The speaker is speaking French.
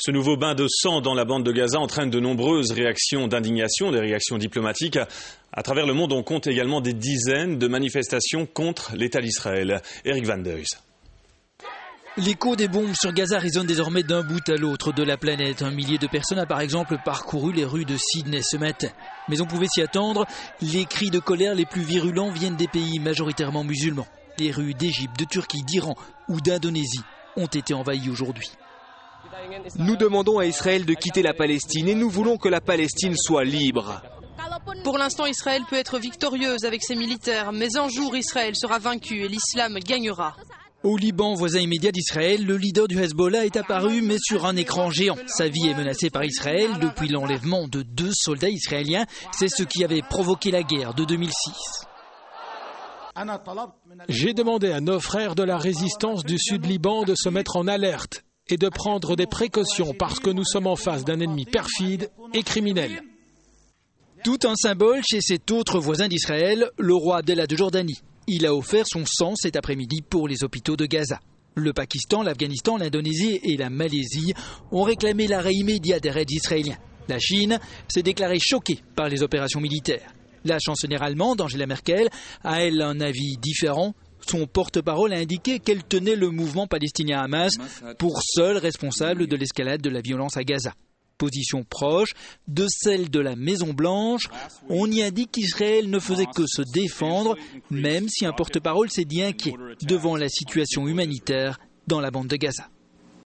Ce nouveau bain de sang dans la bande de Gaza entraîne de nombreuses réactions d'indignation, des réactions diplomatiques. À travers le monde, on compte également des dizaines de manifestations contre l'État d'Israël. Eric Van Deus. L'écho des bombes sur Gaza résonne désormais d'un bout à l'autre de la planète. Un millier de personnes a par exemple parcouru les rues de Sydney ce matin. Mais on pouvait s'y attendre, les cris de colère les plus virulents viennent des pays majoritairement musulmans. Les rues d'Égypte, de Turquie, d'Iran ou d'Indonésie ont été envahies aujourd'hui. Nous demandons à Israël de quitter la Palestine et nous voulons que la Palestine soit libre. Pour l'instant, Israël peut être victorieuse avec ses militaires, mais un jour Israël sera vaincu et l'islam gagnera. Au Liban, voisin immédiat d'Israël, le leader du Hezbollah est apparu, mais sur un écran géant. Sa vie est menacée par Israël depuis l'enlèvement de 2 soldats israéliens. C'est ce qui avait provoqué la guerre de 2006. J'ai demandé à nos frères de la résistance du Sud-Liban de se mettre en alerte et de prendre des précautions parce que nous sommes en face d'un ennemi perfide et criminel. Tout un symbole chez cet autre voisin d'Israël, le roi Abdallah de Jordanie. Il a offert son sang cet après-midi pour les hôpitaux de Gaza. Le Pakistan, l'Afghanistan, l'Indonésie et la Malaisie ont réclamé l'arrêt immédiat des raids israéliens. La Chine s'est déclarée choquée par les opérations militaires. La chancelière allemande, Angela Merkel, a elle un avis différent. Son porte-parole a indiqué qu'elle tenait le mouvement palestinien Hamas pour seul responsable de l'escalade de la violence à Gaza. Position proche de celle de la Maison-Blanche. On y indique qu'Israël ne faisait que se défendre, même si un porte-parole s'est dit inquiet devant la situation humanitaire dans la bande de Gaza.